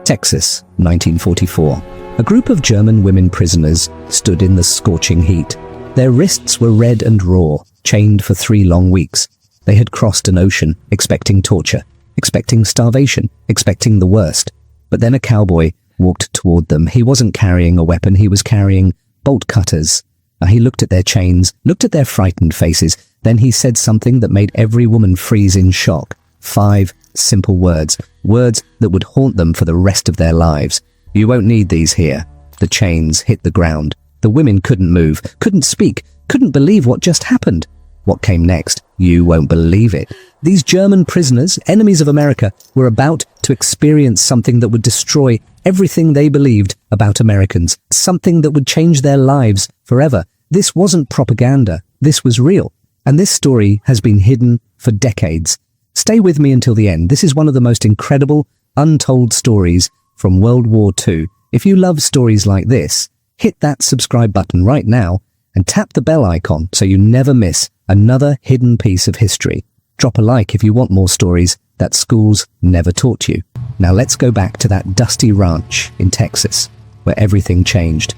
Texas, 1944. A group of German women prisoners stood in the scorching heat. Their wrists were red and raw, chained for 3 long weeks. They had crossed an ocean, expecting torture, expecting starvation, expecting the worst. But then a cowboy walked toward them. He wasn't carrying a weapon, he was carrying bolt cutters. He looked at their chains, looked at their frightened faces. Then he said something that made every woman freeze in shock. 5 simple words, words that would haunt them for the rest of their lives. "You won't need these here." The chains hit the ground. The women couldn't move, couldn't speak, couldn't believe what just happened. What came next? You won't believe it. These German prisoners, enemies of America, were about to experience something that would destroy everything they believed about Americans, something that would change their lives forever. This wasn't propaganda. This was real. And this story has been hidden for decades. Stay with me until the end. This is one of the most incredible, untold stories from World War II. If you love stories like this, hit that subscribe button right now and tap the bell icon so you never miss another hidden piece of history. Drop a like if you want more stories that schools never taught you. Now let's go back to that dusty ranch in Texas, where everything changed.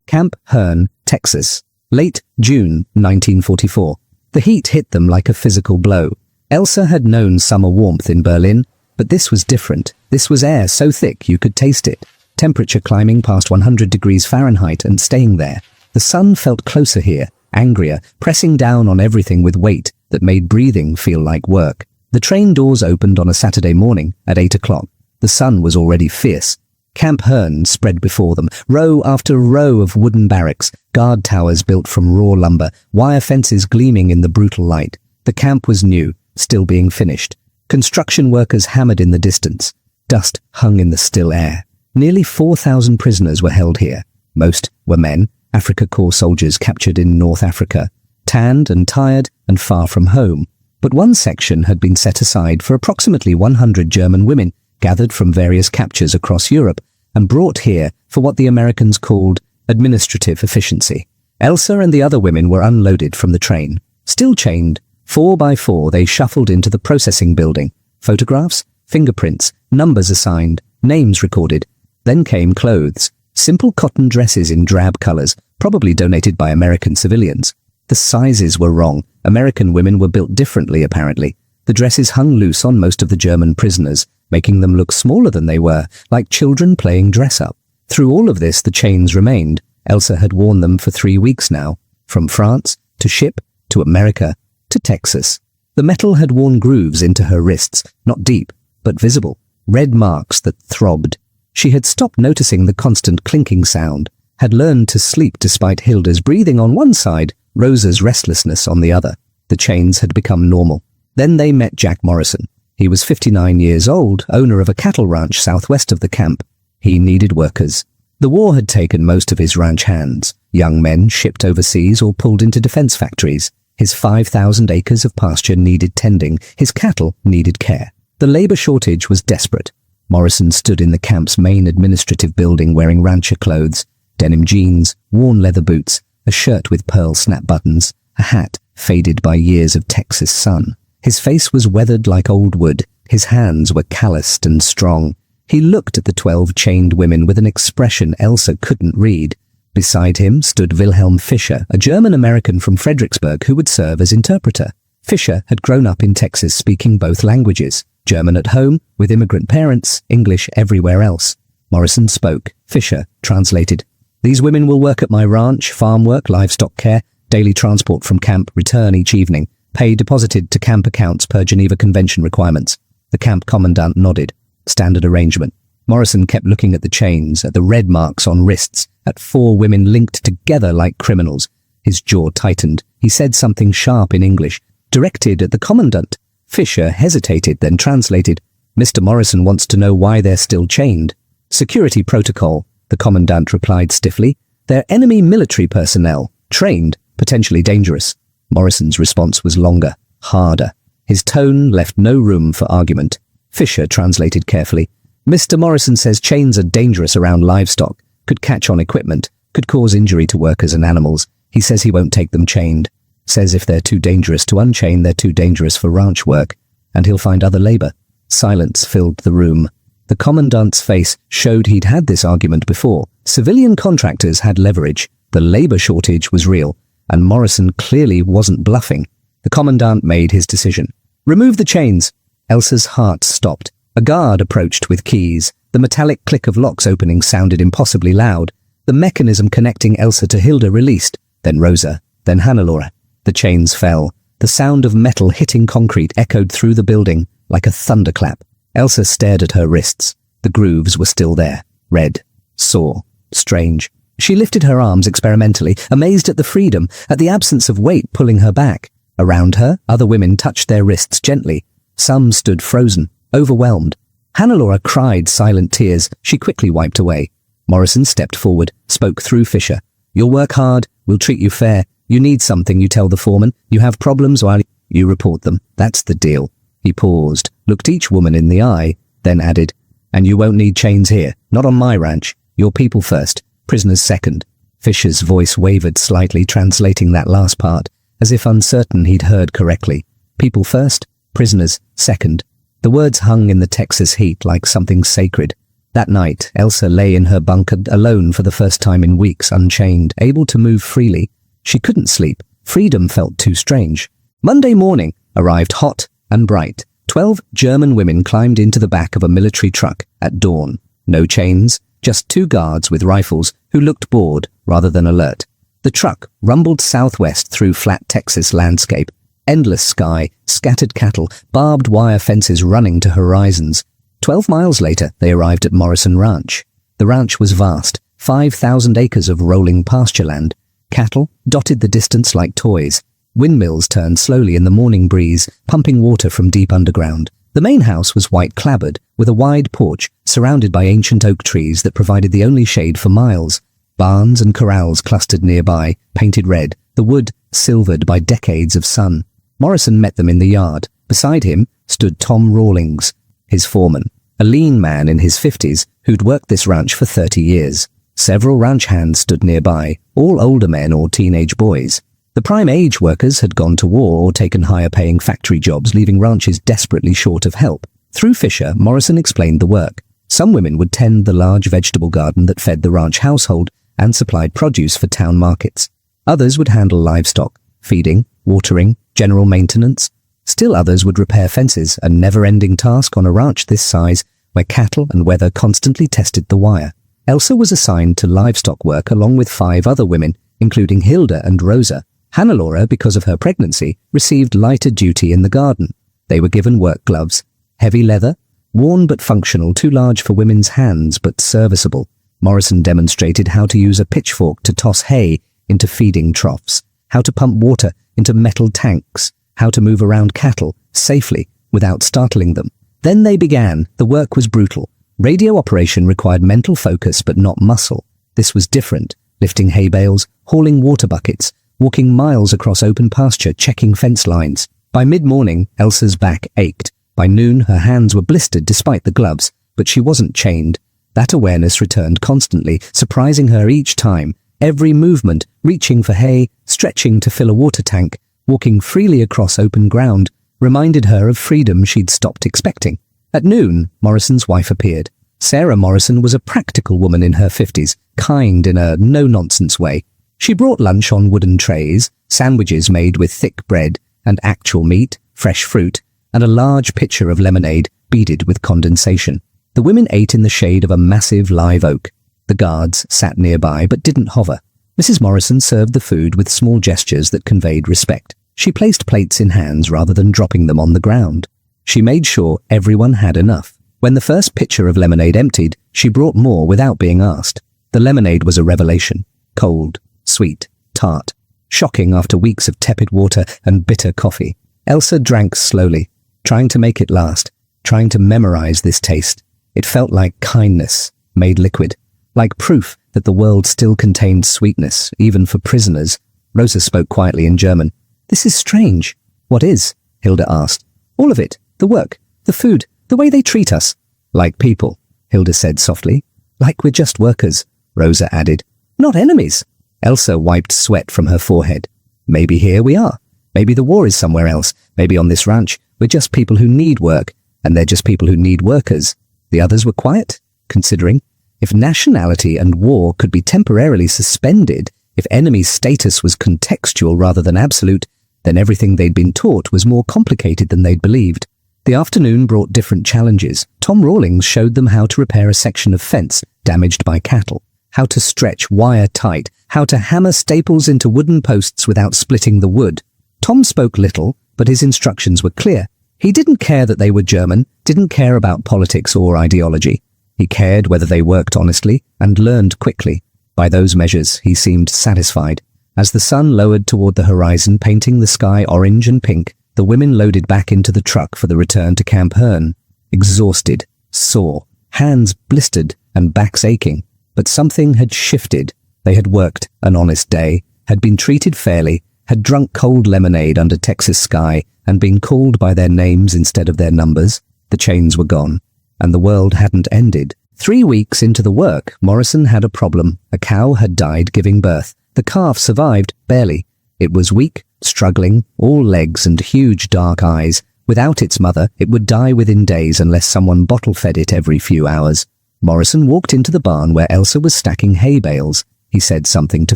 Camp Hearn, Texas, late June 1944. The heat hit them like a physical blow. Elsa had known summer warmth in Berlin, but this was different. This was air so thick you could taste it. Temperature climbing past 100 degrees Fahrenheit and staying there. The sun felt closer here, angrier, pressing down on everything with weight that made breathing feel like work. The train doors opened on a Saturday morning at 8 o'clock. The sun was already fierce. Camp Hearn spread before them, row after row of wooden barracks, guard towers built from raw lumber, wire fences gleaming in the brutal light. The camp was new, still being finished. Construction workers hammered in the distance. Dust hung in the still air. Nearly 4,000 prisoners were held here. Most were men, Afrika Korps soldiers captured in North Africa, tanned and tired and far from home. But one section had been set aside for approximately 100 German women gathered from various captures across Europe and brought here for what the Americans called administrative efficiency. Elsa and the other women were unloaded from the train. Still chained, 4 by 4 they shuffled into the processing building. Photographs, fingerprints, numbers assigned, names recorded. Then came clothes. Simple cotton dresses in drab colors, probably donated by American civilians. The sizes were wrong. American women were built differently, apparently. The dresses hung loose on most of the German prisoners, making them look smaller than they were, like children playing dress-up. Through all of this, the chains remained. Elsa had worn them for 3 weeks now, from France to ship to America to Texas. The metal had worn grooves into her wrists, not deep, but visible, red marks that throbbed. She had stopped noticing the constant clinking sound, had learned to sleep despite Hilda's breathing on one side, Rosa's restlessness on the other. The chains had become normal. Then they met Jack Morrison. He was 59 years old, owner of a cattle ranch southwest of the camp. He needed workers. The war had taken most of his ranch hands. Young men shipped overseas or pulled into defense factories. His 5,000 acres of pasture needed tending. His cattle needed care. The labor shortage was desperate. Morrison stood in the camp's main administrative building wearing rancher clothes, denim jeans, worn leather boots, a shirt with pearl snap buttons, a hat faded by years of Texas sun. His face was weathered like old wood. His hands were calloused and strong. He looked at the 12 chained women with an expression Elsa couldn't read. Beside him stood Wilhelm Fischer, a German-American from Fredericksburg who would serve as interpreter. Fischer had grown up in Texas speaking both languages, German at home, with immigrant parents, English everywhere else. Morrison spoke. Fischer translated. "These women will work at my ranch, farm work, livestock care, daily transport from camp, return each evening, pay deposited to camp accounts per Geneva Convention requirements." The camp commandant nodded. Standard arrangement. Morrison kept looking at the chains, at the red marks on wrists, at 4 women linked together like criminals. His jaw tightened. He said something sharp in English, directed at the commandant. Fischer hesitated, then translated. "Mr. Morrison wants to know why they're still chained." "Security protocol," the commandant replied stiffly. "They're enemy military personnel, trained, potentially dangerous." Morrison's response was longer, harder. His tone left no room for argument. Fischer translated carefully. "Mr. Morrison says chains are dangerous around livestock, could catch on equipment, could cause injury to workers and animals. He says he won't take them chained. Says if they're too dangerous to unchain, they're too dangerous for ranch work, and he'll find other labor." Silence filled the room. The commandant's face showed he'd had this argument before. Civilian contractors had leverage. The labor shortage was real, and Morrison clearly wasn't bluffing. The commandant made his decision. Remove the chains. Elsa's heart stopped. A guard approached with keys. The metallic click of locks opening sounded impossibly loud. The mechanism connecting Elsa to Hilda released, then Rosa, then Hannelore. The chains fell. The sound of metal hitting concrete echoed through the building like a thunderclap. Elsa stared at her wrists. The grooves were still there. Red. Sore. Strange. She lifted her arms experimentally, amazed at the freedom, at the absence of weight pulling her back. Around her, other women touched their wrists gently. Some stood frozen, overwhelmed. Hannelore cried silent tears. She quickly wiped away. Morrison stepped forward, spoke through Fisher. You'll work hard. We'll treat you fair. You need something, you tell the foreman. You have problems, while you report them. That's the deal. He paused, looked each woman in the eye, then added, and you won't need chains here. Not on my ranch. Your people first. Prisoners second. Fisher's voice wavered slightly, translating that last part, as if uncertain he'd heard correctly. People first, prisoners second. The words hung in the Texas heat like something sacred. That night, Elsa lay in her bunker alone for the first time in weeks, unchained, able to move freely. She couldn't sleep. Freedom felt too strange. Monday morning arrived hot and bright. 12 German women climbed into the back of a military truck at dawn. No chains, just 2 guards with rifles who looked bored rather than alert. The truck rumbled southwest through flat Texas landscape. Endless sky, scattered cattle, barbed wire fences running to horizons. 12 miles later, they arrived at Morrison Ranch. The ranch was vast, 5,000 acres of rolling pasture land. Cattle dotted the distance like toys. Windmills turned slowly in the morning breeze, pumping water from deep underground. The main house was white-clabbered, with a wide porch surrounded by ancient oak trees that provided the only shade for miles. Barns and corrals clustered nearby, painted red, the wood silvered by decades of sun. Morrison met them in the yard. Beside him stood Tom Rawlings, his foreman, a lean man in his 50s who'd worked this ranch for 30 years. Several ranch hands stood nearby, all older men or teenage boys. The prime age workers had gone to war or taken higher-paying factory jobs, leaving ranches desperately short of help. Through Fisher, Morrison explained the work. Some women would tend the large vegetable garden that fed the ranch household and supplied produce for town markets. Others would handle livestock, feeding, watering, general maintenance. Still others would repair fences, a never-ending task on a ranch this size where cattle and weather constantly tested the wire. Elsa was assigned to livestock work along with 5 other women, including Hilda and Rosa. Hannelore, because of her pregnancy, received lighter duty in the garden. They were given work gloves, heavy leather, worn but functional, too large for women's hands but serviceable. Morrison demonstrated how to use a pitchfork to toss hay into feeding troughs, how to pump water into metal tanks, how to move around cattle safely without startling them. Then they began. The work was brutal. Radio operation required mental focus but not muscle. This was different, lifting hay bales, hauling water buckets, walking miles across open pasture, checking fence lines. By mid-morning, Elsa's back ached. By noon, her hands were blistered despite the gloves, but she wasn't chained. That awareness returned constantly, surprising her each time. Every movement, reaching for hay, stretching to fill a water tank, walking freely across open ground, reminded her of freedom she'd stopped expecting. At noon, Morrison's wife appeared. Sarah Morrison was a practical woman in her 50s, kind in a no-nonsense way. She brought lunch on wooden trays, sandwiches made with thick bread and actual meat, fresh fruit, and a large pitcher of lemonade beaded with condensation. The women ate in the shade of a massive live oak. The guards sat nearby but didn't hover. Mrs. Morrison served the food with small gestures that conveyed respect. She placed plates in hands rather than dropping them on the ground. She made sure everyone had enough. When the first pitcher of lemonade emptied, she brought more without being asked. The lemonade was a revelation. Cold, sweet, tart. Shocking after weeks of tepid water and bitter coffee. Elsa drank slowly, trying to make it last, trying to memorize this taste. It felt like kindness, made liquid. Like proof that the world still contained sweetness, even for prisoners. Rosa spoke quietly in German. "This is strange." "What is?" Hilda asked. "All of it. The work, the food, the way they treat us." "Like people," Hilda said softly. "Like we're just workers," Rosa added. "Not enemies." Elsa wiped sweat from her forehead. "Maybe here we are. Maybe the war is somewhere else. Maybe on this ranch, we're just people who need work, and they're just people who need workers." The others were quiet, considering. If nationality and war could be temporarily suspended, if enemy status was contextual rather than absolute, then everything they'd been taught was more complicated than they'd believed. The afternoon brought different challenges. Tom Rawlings showed them how to repair a section of fence damaged by cattle, how to stretch wire tight, how to hammer staples into wooden posts without splitting the wood. Tom spoke little, but his instructions were clear. He didn't care that they were German, didn't care about politics or ideology. He cared whether they worked honestly and learned quickly. By those measures, he seemed satisfied. As the sun lowered toward the horizon, painting the sky orange and pink, the women loaded back into the truck for the return to Camp Hearn. Exhausted, sore, hands blistered and backs aching. But something had shifted. They had worked an honest day, had been treated fairly, had drunk cold lemonade under Texas sky, and been called by their names instead of their numbers. The chains were gone, and the world hadn't ended. 3 weeks into the work, Morrison had a problem. A cow had died giving birth. The calf survived, barely. It was weak, struggling, all legs and huge dark eyes. Without its mother, it would die within days unless someone bottle-fed it every few hours. Morrison walked into the barn where Elsa was stacking hay bales. He said something to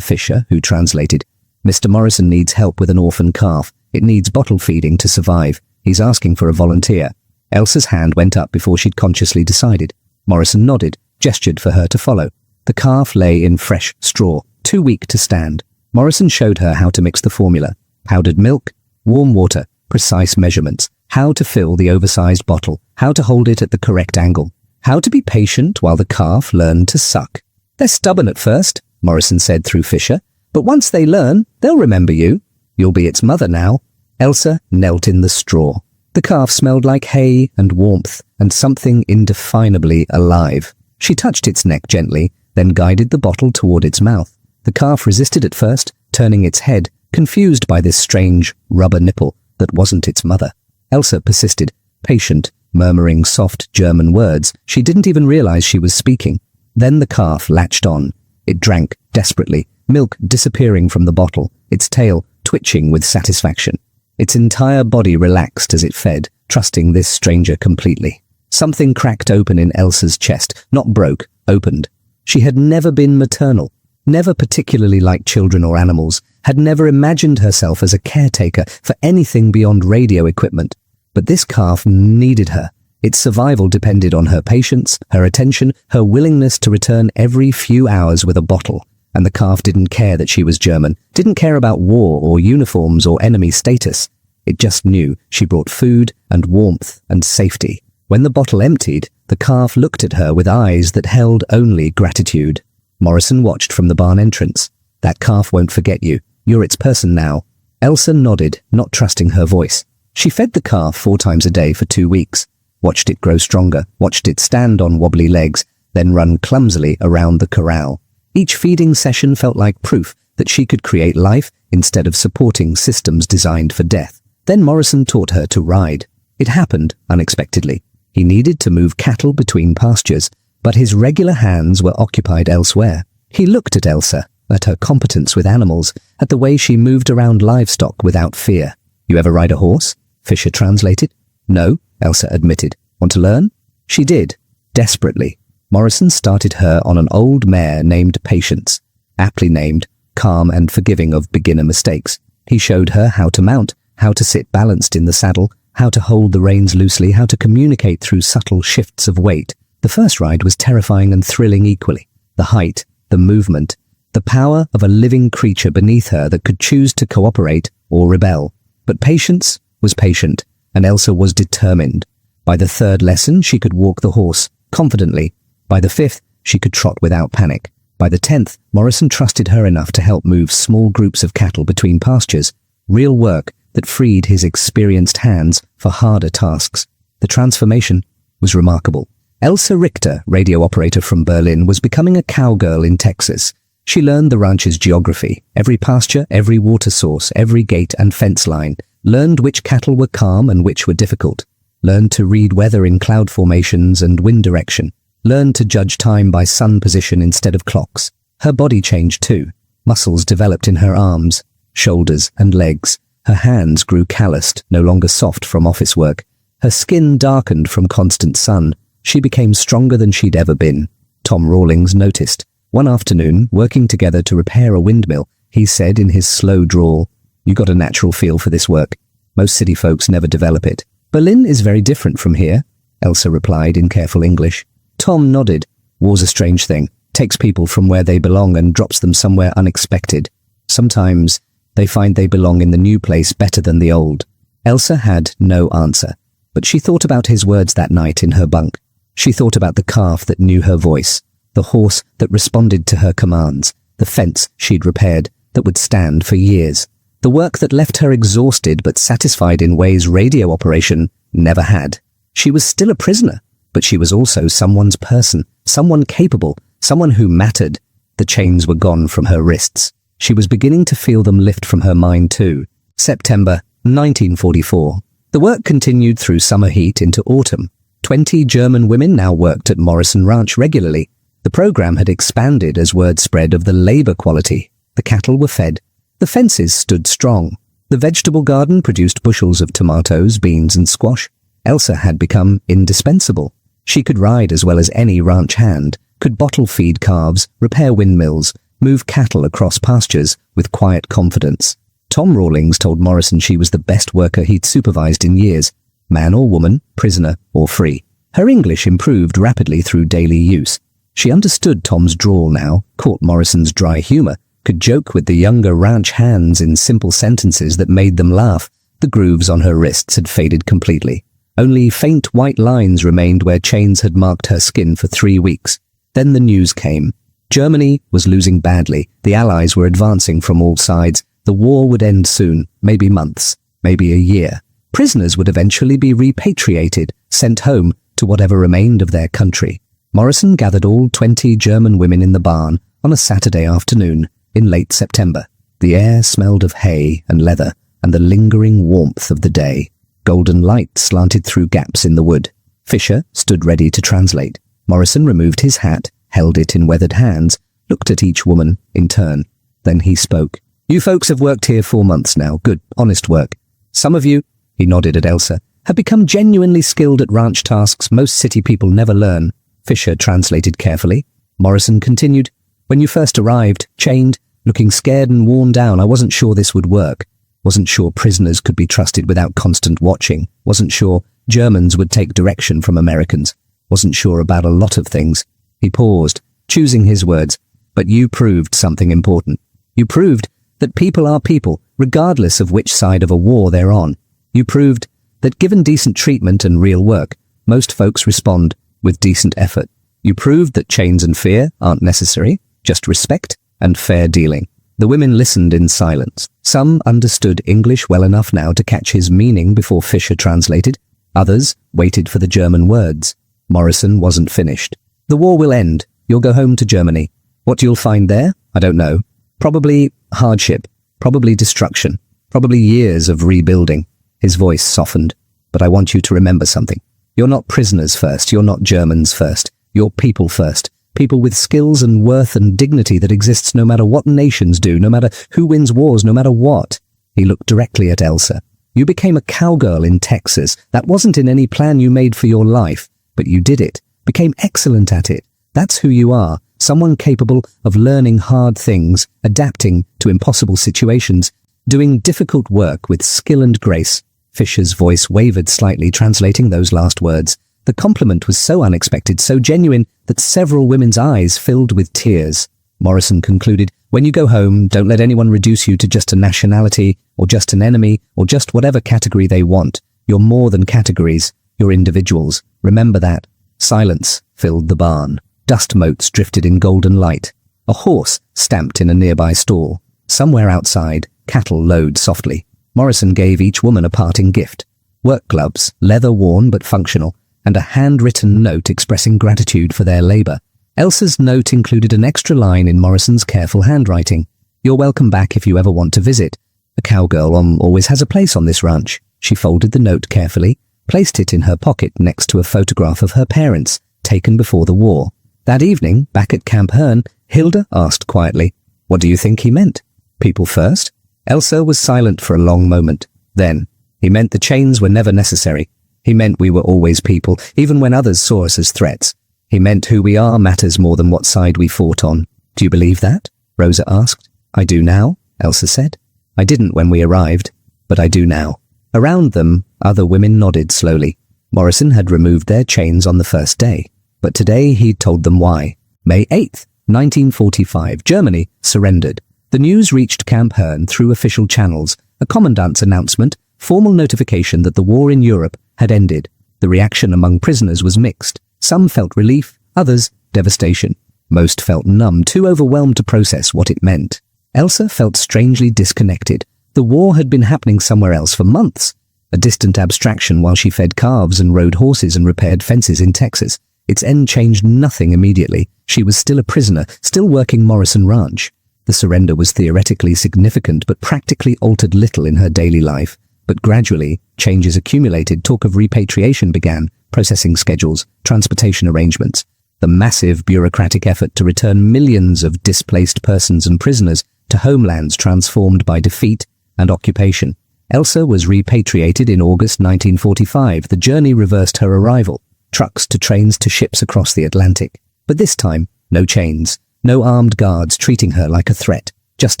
Fisher, who translated. Mr. Morrison needs help with an orphan calf. It needs bottle feeding to survive. He's asking for a volunteer. Elsa's hand went up before she'd consciously decided. Morrison nodded, gestured for her to follow. The calf lay in fresh straw, too weak to stand. Morrison showed her how to mix the formula. Powdered milk, warm water, precise measurements, how to fill the oversized bottle, how to hold it at the correct angle, how to be patient while the calf learned to suck. They're stubborn at first, Morrison said through Fisher, but once they learn, they'll remember you. You'll be its mother now. Elsa knelt in the straw. The calf smelled like hay and warmth and something indefinably alive. She touched its neck gently, then guided the bottle toward its mouth. The calf resisted at first, turning its head, confused by this strange rubber nipple that wasn't its mother. Elsa persisted, patient, murmuring soft German words. She didn't even realize she was speaking. Then the calf latched on. It drank desperately, milk disappearing from the bottle, its tail twitching with satisfaction. Its entire body relaxed as it fed, trusting this stranger completely. Something cracked open in Elsa's chest, not broke, opened. She had never been maternal, never particularly liked children or animals, had never imagined herself as a caretaker for anything beyond radio equipment. But this calf needed her. Its survival depended on her patience, her attention, her willingness to return every few hours with a bottle. And the calf didn't care that she was German, didn't care about war or uniforms or enemy status. It just knew she brought food and warmth and safety. When the bottle emptied, the calf looked at her with eyes that held only gratitude. Morrison watched from the barn entrance. That calf won't forget you. You're its person now. Elsa nodded, not trusting her voice. She fed the calf 4 times a day for 2 weeks, watched it grow stronger, watched it stand on wobbly legs, then run clumsily around the corral. Each feeding session felt like proof that she could create life instead of supporting systems designed for death. Then Morrison taught her to ride. It happened unexpectedly. He needed to move cattle between pastures, but his regular hands were occupied elsewhere. He looked at Elsa, at her competence with animals, at the way she moved around livestock without fear. You ever ride a horse? Fisher translated. No, Elsa admitted. Want to learn? She did, desperately. Morrison started her on an old mare named Patience, aptly named, calm and forgiving of beginner mistakes. He showed her how to mount, how to sit balanced in the saddle, how to hold the reins loosely, how to communicate through subtle shifts of weight. The first ride was terrifying and thrilling equally. The height, the movement, the power of a living creature beneath her that could choose to cooperate or rebel. But Patience was patient, and Elsa was determined. By the 3rd lesson, she could walk the horse, confidently. By the 5th, she could trot without panic. By the 10th, Morrison trusted her enough to help move small groups of cattle between pastures, real work that freed his experienced hands for harder tasks. The transformation was remarkable. Elsa Richter, radio operator from Berlin, was becoming a cowgirl in Texas. She learned the ranch's geography, every pasture, every water source, every gate and fence line, learned which cattle were calm and which were difficult, learned to read weather in cloud formations and wind direction, learned to judge time by sun position instead of clocks. Her body changed too. Muscles developed in her arms, shoulders and legs. Her hands grew calloused, no longer soft from office work. Her skin darkened from constant sun. She became stronger than she'd ever been. Tom Rawlings noticed. One afternoon, working together to repair a windmill, he said in his slow drawl, "You got a natural feel for this work. Most city folks never develop it." "Berlin is very different from here," Elsa replied in careful English. Tom nodded. "War's a strange thing. Takes people from where they belong and drops them somewhere unexpected. Sometimes they find they belong in the new place better than the old." Elsa had no answer, but she thought about his words that night in her bunk. She thought about the calf that knew her voice, the horse that responded to her commands, the fence she'd repaired that would stand for years, the work that left her exhausted but satisfied in ways radio operation never had. She was still a prisoner, but she was also someone's person, someone capable, someone who mattered. The chains were gone from her wrists. She was beginning to feel them lift from her mind too. September 1944. The work continued through summer heat into autumn. 20 German women now worked at Morrison Ranch regularly. The program had expanded as word spread of the labor quality. The cattle were fed. The fences stood strong. The vegetable garden produced bushels of tomatoes, beans and squash. Elsa had become indispensable. She could ride as well as any ranch hand, could bottle feed calves, repair windmills, move cattle across pastures with quiet confidence. Tom Rawlings told Morrison she was the best worker he'd supervised in years, man or woman, prisoner or free. Her English improved rapidly through daily use. She understood Tom's drawl now, caught Morrison's dry humor, could joke with the younger ranch hands in simple sentences that made them laugh. The grooves on her wrists had faded completely. Only faint white lines remained where chains had marked her skin for 3 weeks. Then the news came. Germany was losing badly. The Allies were advancing from all sides. The war would end soon, maybe months, maybe a year. Prisoners would eventually be repatriated, sent home to whatever remained of their country. Morrison gathered all 20 German women in the barn on a Saturday afternoon in late September. The air smelled of hay and leather and the lingering warmth of the day. Golden light slanted through gaps in the wood. Fisher stood ready to translate. Morrison removed his hat, held it in weathered hands, looked at each woman in turn. Then he spoke. "You folks have worked here 4 months now. Good, honest work. Some of you," he nodded at Elsa, "have become genuinely skilled at ranch tasks most city people never learn." Fisher translated carefully. Morrison continued. "When you first arrived, chained, looking scared and worn down, I wasn't sure this would work. Wasn't sure prisoners could be trusted without constant watching. Wasn't sure Germans would take direction from Americans. Wasn't sure about a lot of things." He paused, choosing his words. "But you proved something important. You proved that people are people, regardless of which side of a war they're on. You proved that given decent treatment and real work, most folks respond with decent effort. You proved that chains and fear aren't necessary, just respect and fair dealing." The women listened in silence. Some understood English well enough now to catch his meaning before Fisher translated. Others waited for the German words. Morrison wasn't finished. "The war will end. You'll go home to Germany. What you'll find there, I don't know. Probably hardship, probably destruction, probably years of rebuilding." His voice softened. "But I want you to remember something. You're not prisoners first. You're not Germans first. You're people first. People with skills and worth and dignity that exists no matter what nations do, no matter who wins wars, no matter what." He looked directly at Elsa. "You became a cowgirl in Texas. That wasn't in any plan you made for your life, but you did it, became excellent at it. That's who you are, someone capable of learning hard things, adapting to impossible situations, doing difficult work with skill and grace." Fisher's voice wavered slightly, translating those last words. The compliment was so unexpected, so genuine, that several women's eyes filled with tears. Morrison concluded, "When you go home, don't let anyone reduce you to just a nationality, or just an enemy, or just whatever category they want. You're more than categories. You're individuals. Remember that." Silence filled the barn. Dust motes drifted in golden light. A horse stamped in a nearby stall. Somewhere outside, cattle lowed softly. Morrison gave each woman a parting gift. Work gloves, leather worn but functional, and a handwritten note expressing gratitude for their labor. Elsa's note included an extra line in Morrison's careful handwriting. "You're welcome back if you ever want to visit. A cowgirl always has a place on this ranch." She folded the note carefully, placed it in her pocket next to a photograph of her parents, taken before the war. That evening, back at Camp Hearn, Hilda asked quietly, "What do you think he meant? People first?" Elsa was silent for a long moment. Then, "He meant the chains were never necessary. He meant we were always people, even when others saw us as threats. He meant who we are matters more than what side we fought on. Do you believe that? Rosa asked. I do now, Elsa said. I didn't when we arrived, but I do now. Around them, other women nodded slowly. Morrison had removed their chains on the first day, but today he'd told them why. May 8th, 1945, Germany surrendered. The news reached Camp Herne through official channels, a commandant's announcement, formal notification that the war in Europe had ended. The reaction among prisoners was mixed. Some felt relief, others devastation. Most felt numb, too overwhelmed to process what it meant. Elsa felt strangely disconnected. The war had been happening somewhere else for months. A distant abstraction while she fed calves and rode horses and repaired fences in Texas. Its end changed nothing immediately. She was still a prisoner, still working Morrison Ranch. The surrender was theoretically significant but practically altered little in her daily life. But gradually, changes accumulated. Talk of repatriation began, processing schedules, transportation arrangements. The massive bureaucratic effort to return millions of displaced persons and prisoners to homelands transformed by defeat and occupation. Elsa was repatriated in August 1945. The journey reversed her arrival. Trucks to trains to ships across the Atlantic. But this time, no chains, no armed guards treating her like a threat, just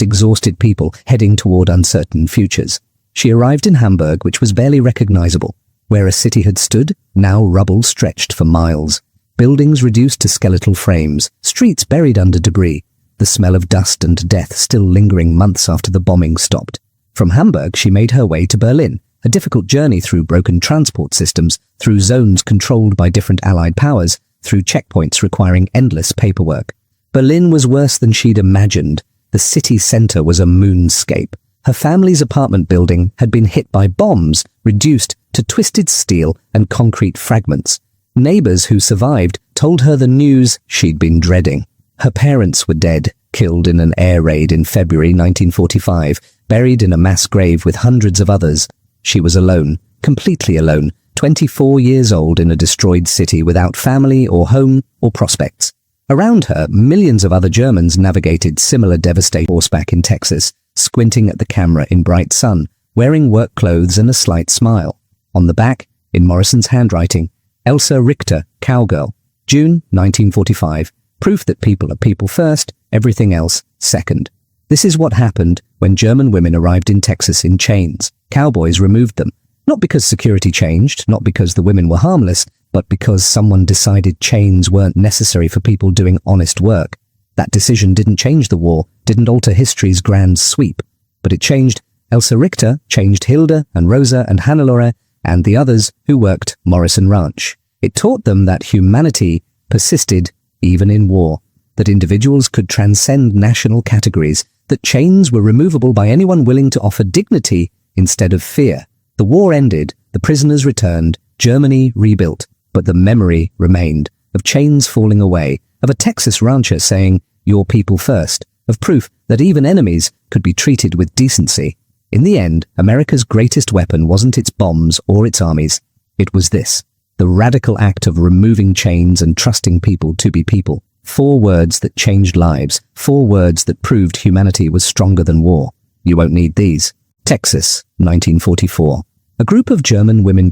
exhausted people heading toward uncertain futures. She arrived in Hamburg, which was barely recognizable. Where a city had stood, now rubble stretched for miles. Buildings reduced to skeletal frames, streets buried under debris, the smell of dust and death still lingering months after the bombing stopped. From Hamburg, she made her way to Berlin, a difficult journey through broken transport systems, through zones controlled by different Allied powers, through checkpoints requiring endless paperwork. Berlin was worse than she'd imagined. The city center was a moonscape. Her family's apartment building had been hit by bombs, reduced to twisted steel and concrete fragments. Neighbors who survived told her the news she'd been dreading. Her parents were dead, killed in an air raid in February 1945, buried in a mass grave with hundreds of others. She was alone, completely alone, 24 years old in a destroyed city without family or home or prospects. Around her, millions of other Germans navigated similar devastation horseback in Texas, squinting at the camera in bright sun, wearing work clothes and a slight smile. On the back, in Morrison's handwriting, Elsa Richter, Cowgirl, June 1945, proof that people are people first, everything else second. This is what happened when German women arrived in Texas in chains. Cowboys removed them, not because security changed, not because the women were harmless, but because someone decided chains weren't necessary for people doing honest work. That decision didn't change the war, didn't alter history's grand sweep, but it changed Elsa Richter, changed Hilda and Rosa and Hannelore and the others who worked Morrison Ranch. It taught them that humanity persisted even in war, that individuals could transcend national categories, that chains were removable by anyone willing to offer dignity instead of fear. The war ended, the prisoners returned, Germany rebuilt, but the memory remained of chains falling away, of a Texas rancher saying, "Your people first," of proof that even enemies could be treated with decency. In the end, America's greatest weapon wasn't its bombs or its armies. It was this, the radical act of removing chains and trusting people to be people. 4 words that changed lives, 4 words that proved humanity was stronger than war. You won't need these. Texas, 1944. A group of German women,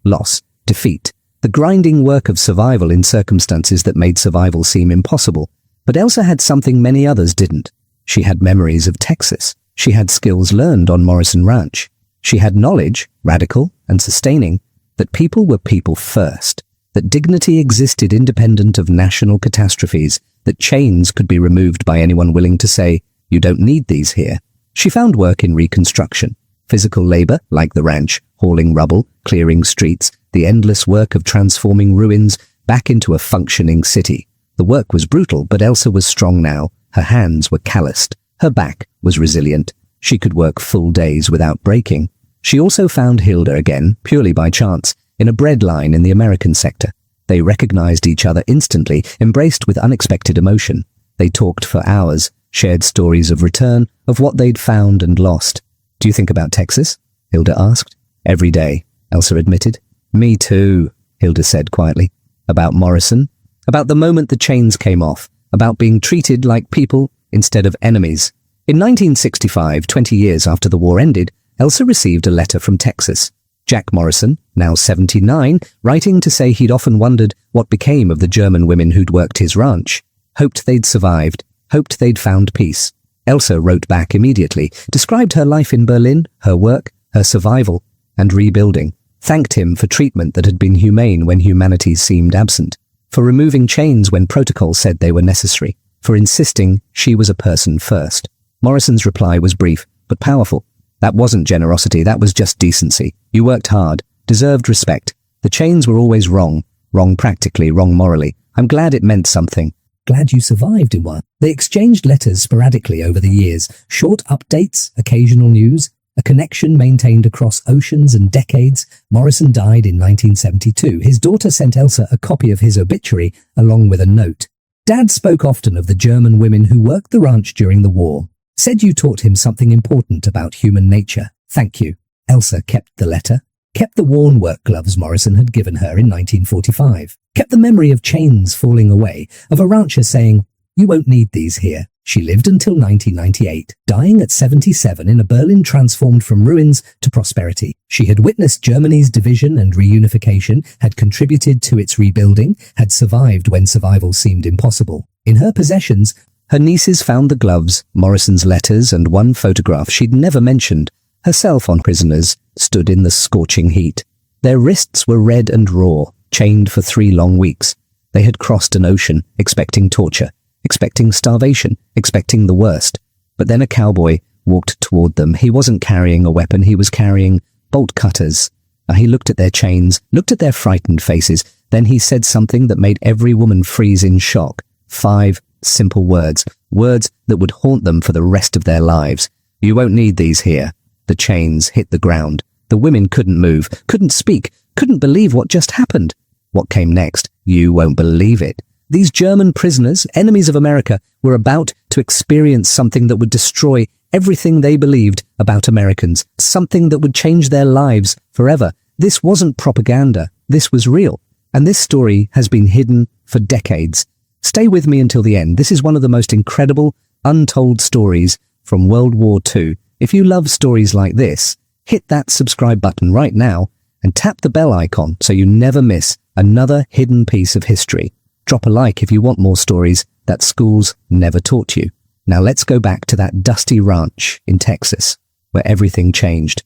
loss, defeat, the grinding work of survival in circumstances that made survival seem impossible. But Elsa had something many others didn't. She had memories of Texas. She had skills learned on Morrison Ranch. She had knowledge, radical and sustaining, that people were people first, that dignity existed independent of national catastrophes, that chains could be removed by anyone willing to say, "You don't need these here." She found work in reconstruction, physical labor like the ranch, hauling rubble, clearing streets, the endless work of transforming ruins back into a functioning city. The work was brutal, but Elsa was strong now. Her hands were calloused. Her back was resilient. She could work full days without breaking. She also found Hilda again, purely by chance, in a bread line in the American sector. They recognized each other instantly, embraced with unexpected emotion. They talked for hours, shared stories of return, of what they'd found and lost. "Do you think about Texas?" Hilda asked. "Every day," Elsa admitted. "Me too," Hilda said quietly. "About Morrison? About the moment the chains came off, about being treated like people instead of enemies." In 1965, 20 years after the war ended, Elsa received a letter from Texas. Jack Morrison, now 79, writing to say he'd often wondered what became of the German women who'd worked his ranch. Hoped they'd survived, hoped they'd found peace. Elsa wrote back immediately, described her life in Berlin, her work, her survival, and rebuilding. Thanked him for treatment that had been humane when humanity seemed absent, for removing chains when protocol said they were necessary, for insisting she was a person first. Morrison's reply was brief, but powerful. That wasn't generosity, that was just decency. You worked hard, deserved respect. The chains were always wrong practically, wrong morally. I'm glad it meant something. Glad you survived in one. They exchanged letters sporadically over the years, short updates, occasional news, a connection maintained across oceans and decades. Morrison died in 1972. His daughter sent Elsa a copy of his obituary along with a note. Dad spoke often of the German women who worked the ranch during the war. Said you taught him something important about human nature. Thank you. Elsa kept the letter, kept the worn work gloves Morrison had given her in 1945, kept the memory of chains falling away, of a rancher saying, "You won't need these here." She lived until 1998, dying at 77 in a Berlin transformed from ruins to prosperity. She had witnessed Germany's division and reunification, had contributed to its rebuilding, had survived when survival seemed impossible. In her possessions, her nieces found the gloves, Morrison's letters, and one photograph she'd never mentioned. Herself on prisoners, stood in the scorching heat. Their wrists were red and raw, chained for 3 long weeks. They had crossed an ocean, expecting torture, expecting starvation, expecting the worst. But then a cowboy walked toward them. He wasn't carrying a weapon, he was carrying bolt cutters. He looked at their chains, looked at their frightened faces. Then he said something that made every woman freeze in shock. 5 simple words, words that would haunt them for the rest of their lives. "You won't need these here." The chains hit the ground. The women couldn't move, couldn't speak, couldn't believe what just happened. What came next? You won't believe it. These German prisoners, enemies of America, were about to experience something that would destroy everything they believed about Americans, something that would change their lives forever. This wasn't propaganda. This was real. And this story has been hidden for decades. Stay with me until the end. This is one of the most incredible, untold stories from World War II. If you love stories like this, hit that subscribe button right now and tap the bell icon so you never miss another hidden piece of history. Drop a like if you want more stories that schools never taught you. Now let's go back to that dusty ranch in Texas, where everything changed.